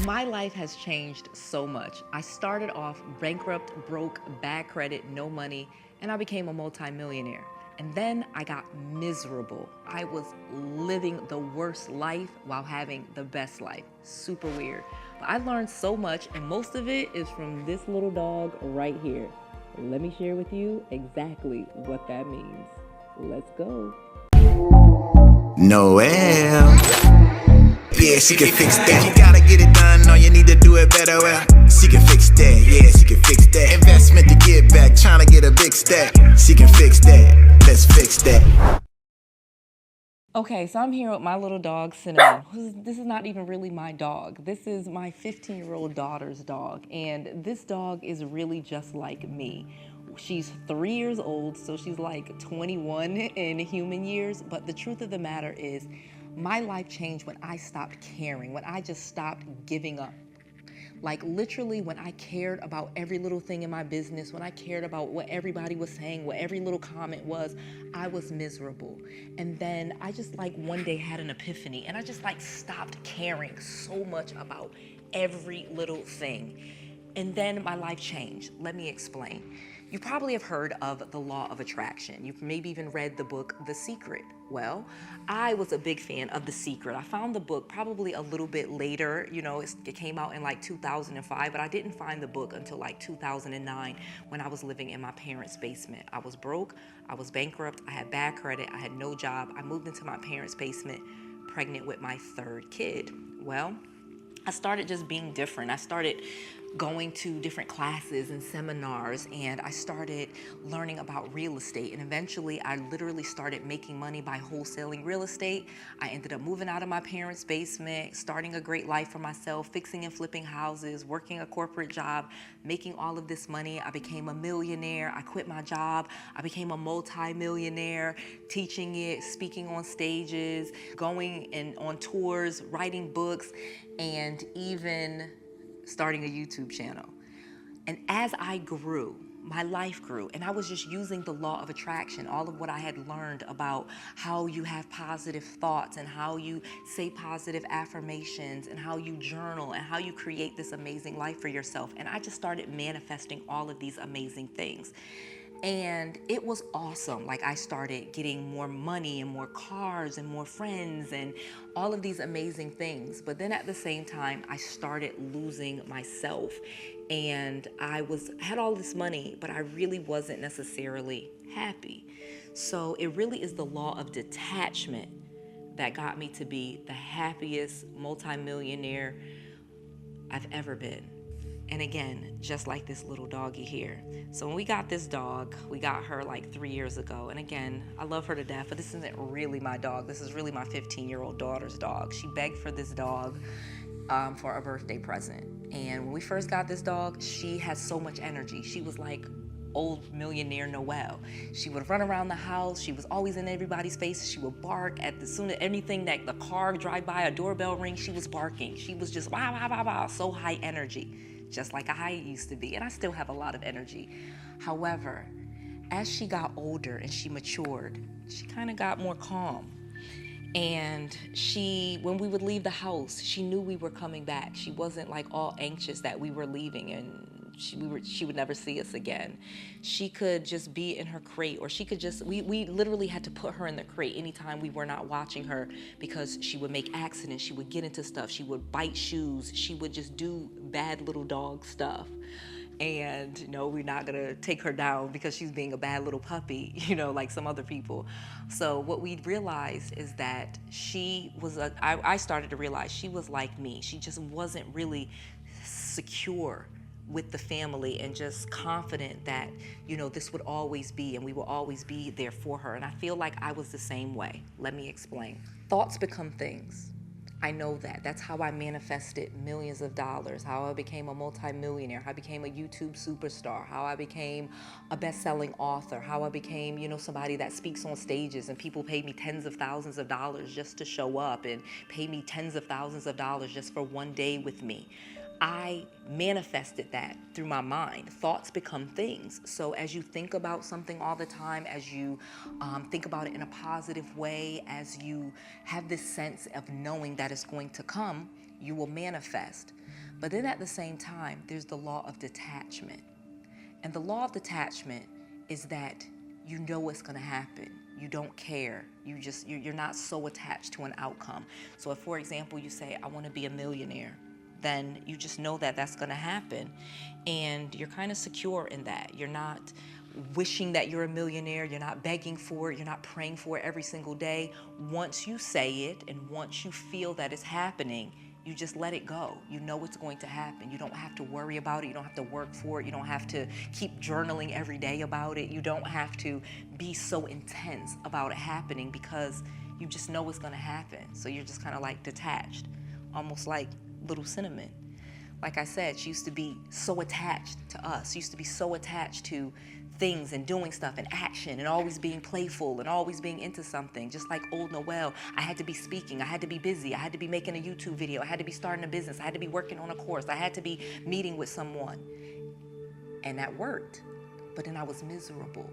My life has changed so much. I started off bankrupt, broke, bad credit, no money, and I became a multimillionaire. And then I got miserable. I was living the worst life while having the best life. Super weird. But I learned so much, and most of it is from this little dog right here. Let me share with you exactly what that means. Let's go. Noel. Yeah, she can fix that. You gotta get it done, all you need to do it better. Well, she can fix that. Yeah, she can fix that. Investment to get back, trying to get a big stack. She can fix that. Let's fix that. Okay, so I'm here with my little dog, Cinnamon. This is not even really my dog. This is my 15-year-old daughter's dog, and this dog is really just like me. She's 3 years old, so she's like 21 in human years, but the truth of the matter is, my life changed when I stopped caring, when I just stopped giving up. Like literally when I cared about every little thing in my business, when I cared about what everybody was saying, what every little comment was, I was miserable. And then I just like one day had an epiphany and I just like stopped caring so much about every little thing. And then my life changed. Let me explain. You probably have heard of the Law of Attraction. You've maybe even read the book, 𝗓𝐶ecret. Well, I was a big fan of 𝗓𝐶ecret. I found the book probably a little bit later. You know, it came out in like 2005, but I didn't find the book until like 2009 when I was living in my parents' basement. I was broke, I was bankrupt, I had bad credit, I had no job. I moved into my parents' basement, pregnant with my third kid. Well, I started just being different. I started going to different classes and seminars, and I started learning about real estate. And eventually I literally started making money by wholesaling real estate. I ended up moving out of my parents' basement, starting a great life for myself, fixing and flipping houses, working a corporate job, making all of this money. I became a millionaire. I quit my job. I became a multi-millionaire, teaching it, speaking on stages, going and on tours, writing books, and even starting a YouTube channel. And as I grew, my life grew, and I was just using the law of attraction, all of what I had learned about how you have positive thoughts and how you say positive affirmations and how you journal and how you create this amazing life for yourself. And I just started manifesting all of these amazing things. And it was awesome. Like I started getting more money and more cars and more friends and all of these amazing things. But then at the same time, I started losing myself. And I had all this money, but I really wasn't necessarily happy. So it really is the law of detachment that got me to be the happiest multimillionaire I've ever been. And again, just like this little doggy here. So when we got this dog, we got her like 3 years ago. And again, I love her to death, but this isn't really my dog. This is really my 15-year-old daughter's dog. She begged for this dog for a birthday present. And when we first got this dog, she had so much energy. She was like old millionaire Noel. She would run around the house. She was always in everybody's faces. She would bark at soon as anything that the car drive by, a doorbell ring, she was barking. She was just wow, wow, wow, wow, so high energy, just like I used to be. And I still have a lot of energy. However, as she got older and she matured, she kind of got more calm. And when we would leave the house, she knew we were coming back. She wasn't like all anxious that we were leaving and she would never see us again. She could just be in her crate, or she could just, we literally had to put her in the crate anytime we were not watching her because she would make accidents, she would get into stuff, she would bite shoes, she would just do bad little dog stuff. And no, we're not gonna take her down because she's being a bad little puppy, you know, like some other people. So what we realized is that I started to realize she was like me. She just wasn't really secure with the family and just confident that, you know, this would always be and we will always be there for her. And I feel like I was the same way. Let me explain. Thoughts become things. I know that. That's how I manifested millions of dollars, how I became a multimillionaire, how I became a YouTube superstar, how I became a best-selling author, how I became, you know, somebody that speaks on stages and people pay me tens of thousands of dollars just to show up and pay me tens of thousands of dollars just for one day with me. I manifested that through my mind. Thoughts become things. So as you think about something all the time, as you think about it in a positive way, as you have this sense of knowing that it's going to come, You will manifest. But then at the same time, there's the law of detachment. And the law of detachment is that you know what's going to happen. You don't care. You're not so attached to an outcome. So if, for example, you say, I want to be a millionaire, then you just know that that's going to happen. And you're kind of secure in that. You're not wishing that you're a millionaire. You're not begging for it. You're not praying for it every single day. Once you say it and once you feel that it's happening, you just let it go. You know it's going to happen. You don't have to worry about it. You don't have to work for it. You don't have to keep journaling every day about it. You don't have to be so intense about it happening because you just know it's going to happen. So you're just kind of like detached, almost like little Cinnamon. Like I said, she used to be so attached to us. She used to be so attached to things and doing stuff and action and always being playful and always being into something. Just like old Noelle, I had to be speaking, I had to be busy, I had to be making a YouTube video, I had to be starting a business, I had to be working on a course, I had to be meeting with someone. And that worked, but then I was miserable.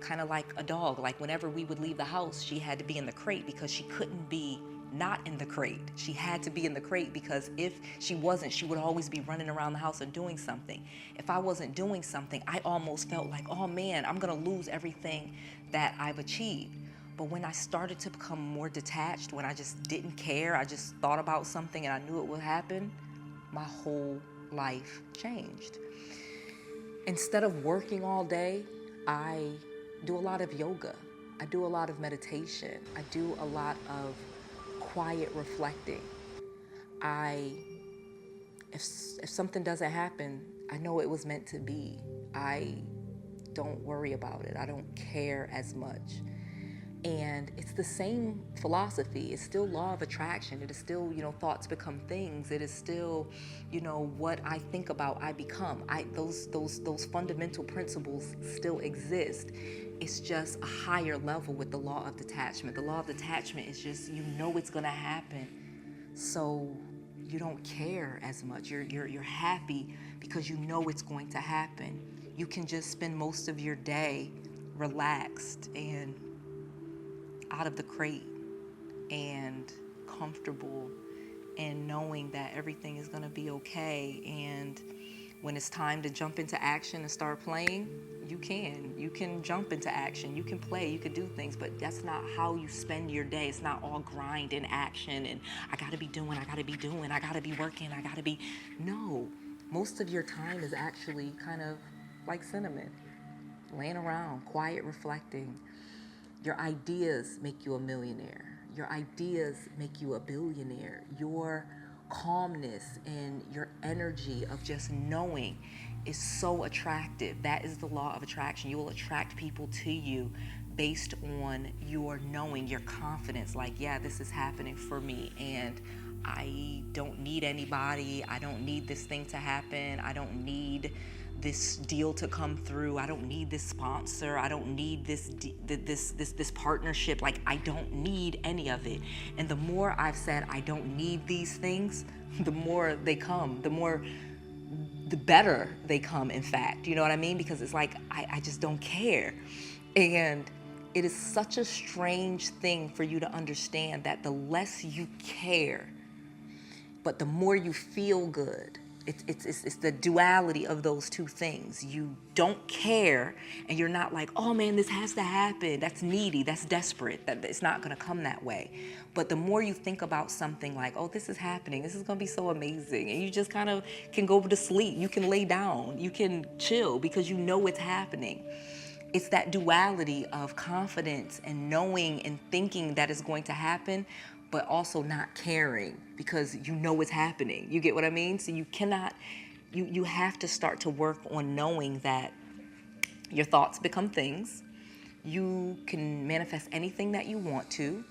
Kind of like a dog, like whenever we would leave the house, she had to be in the crate because she couldn't be not in the crate. She had to be in the crate because if she wasn't, she would always be running around the house and doing something. If I wasn't doing something, I almost felt like, oh man, I'm gonna lose everything that I've achieved. But when I started to become more detached, when I just didn't care, I just thought about something and I knew it would happen, my whole life changed. Instead of working all day, I do a lot of yoga. I do a lot of meditation. I do a lot of quiet reflecting. If something doesn't happen, I know it was meant to be. I don't worry about it. I don't care as much. And it's the same philosophy. It's still law of attraction. It is still, thoughts become things. It is still, what I think about, I become. Those fundamental principles still exist. It's just a higher level with the law of detachment. The law of detachment is just, it's gonna happen. So you don't care as much. You're happy because you know it's going to happen. You can just spend most of your day relaxed and out of the crate and comfortable and knowing that everything is going to be okay. And when it's time to jump into action and start playing, you can jump into action, you can play, you can do things, but that's not how you spend your day. It's not all grind and action and I gotta be doing, I gotta be working, no. Most of your time is actually kind of like Cinnamon, laying around, quiet, reflecting. Your ideas make you a millionaire. Your ideas make you a billionaire. Your calmness and your energy of just knowing is so attractive. That is the law of attraction. You will attract people to you based on your knowing, your confidence. Like, yeah, this is happening for me and I don't need anybody. I don't need this thing to happen. I don't need this deal to come through. I don't need this sponsor. I don't need this partnership. Like, I don't need any of it. And the more I've said I don't need these things, the more they come, the better they come, in fact. You know what I mean? Because it's like, I just don't care. And it is such a strange thing for you to understand that the less you care, but the more you feel good. It's the duality of those two things. You don't care and you're not like, oh man, this has to happen. That's needy, that's desperate, that it's not gonna come that way. But the more you think about something like, oh, this is happening, this is gonna be so amazing, and you just kind of can go to sleep, you can lay down, you can chill because you know it's happening. It's that duality of confidence and knowing and thinking that it's going to happen, but also not caring because you know it's happening. You get what I mean? So you cannot, you have to start to work on knowing that your thoughts become things. You can manifest anything that you want to.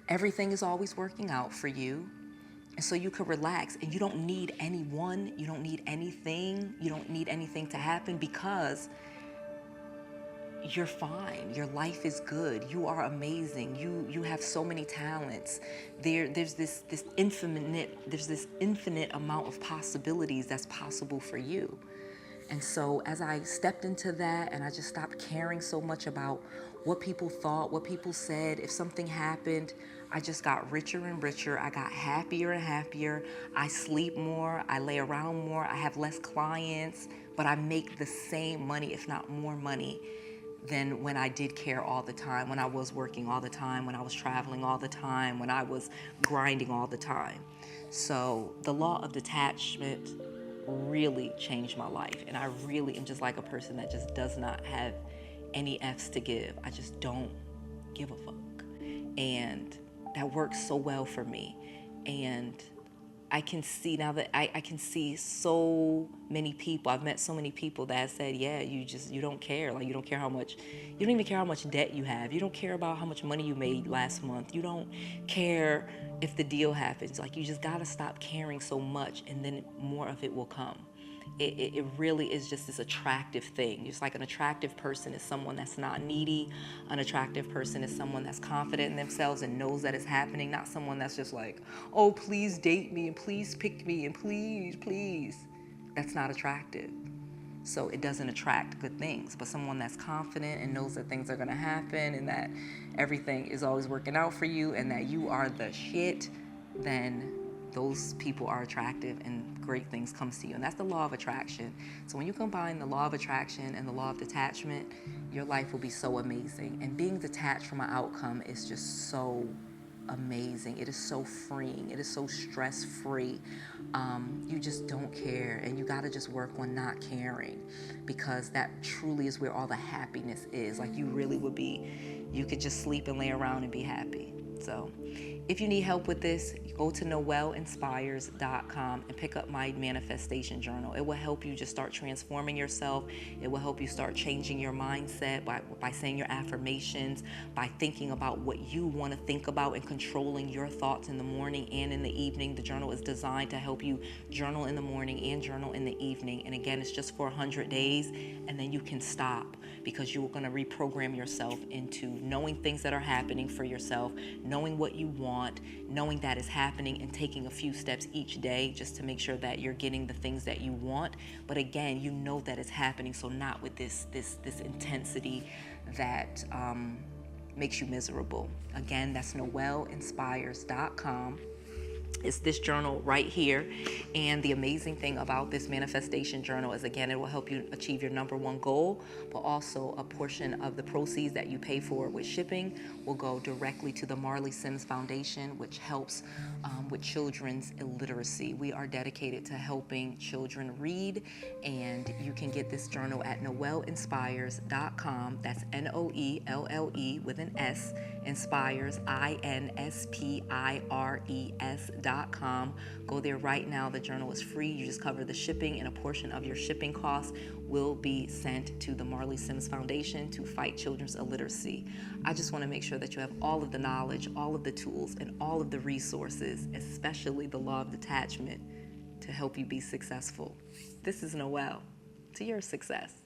Everything is always working out for you. And so you can relax and you don't need anyone, you don't need anything, you don't need anything to happen because you're fine. Your life is good. You are amazing. You have so many talents. There's this infinite amount of possibilities that's possible for you. And so as I stepped into that and I just stopped caring so much about what people thought, what people said, if something happened, I just got richer and richer. I got happier and happier. I sleep more. I lay around more. I have less clients, but I make the same money, if not more money, than when I did care all the time, when I was working all the time, when I was traveling all the time, when I was grinding all the time. So the law of detachment really changed my life. And I really am just like a person that just does not have any F's to give. I just don't give a fuck. And that works so well for me. And I can see now that I can see so many people. I've met so many people that said, yeah, you don't care. Like, you don't care how much, you don't even care how much debt you have. You don't care about how much money you made last month. You don't care if the deal happens. Like, you just gotta stop caring so much, and then more of it will come. It really is just this attractive thing. Just like an attractive person is someone that's not needy. An attractive person is someone that's confident in themselves and knows that it's happening, not someone that's just like, oh, please date me and please pick me and please, please. That's not attractive. So it doesn't attract good things. But someone that's confident and knows that things are gonna happen and that everything is always working out for you and that you are the shit, then those people are attractive and great things comes to you. And that's the law of attraction. So when you combine the law of attraction and the law of detachment, your life will be so amazing. And being detached from an outcome is just so amazing. It is so freeing. It is so stress-free. You just don't care, and you gotta just work on not caring, because that truly is where all the happiness is. Like, you really would be, you could just sleep and lay around and be happy. So if you need help with this, go to 𝗷𝗚𝗡𝗟𝗟𝗘.com and pick up my manifestation journal. It will help you just start transforming yourself. It will help you start changing your mindset by saying your affirmations, by thinking about what you want to think about and controlling your thoughts in the morning and in the evening. The journal is designed to help you journal in the morning and journal in the evening. And again, it's just for 100 days, and then you can stop, because you're going to reprogram yourself into knowing things that are happening for yourself, knowing what you want, knowing that is happening, and taking a few steps each day just to make sure that you're getting the things that you want. But again, you know that it's happening, so not with this intensity that makes you miserable. Again, that's 𝗷𝗚𝗡𝗟𝗟𝗘.com. It's this journal right here. And the amazing thing about this manifestation journal is, again, it will help you achieve your #1 goal, but also a portion of the proceeds that you pay for with shipping will go directly to the Marley Sims Foundation, which helps with children's illiteracy. We are dedicated to helping children read, and you can get this journal at 𝗷𝗚𝗡𝗟𝗟𝗘.com. That's NOELLE with an S, inspires, INSPIRES.com. Go there right now. The journal is free. You just cover the shipping, and a portion of your shipping costs will be sent to the Marley Sims Foundation to fight children's illiteracy. I just want to make sure that you have all of the knowledge, all of the tools, and all of the resources, especially the law of detachment, to help you be successful. This is Noelle. To your success.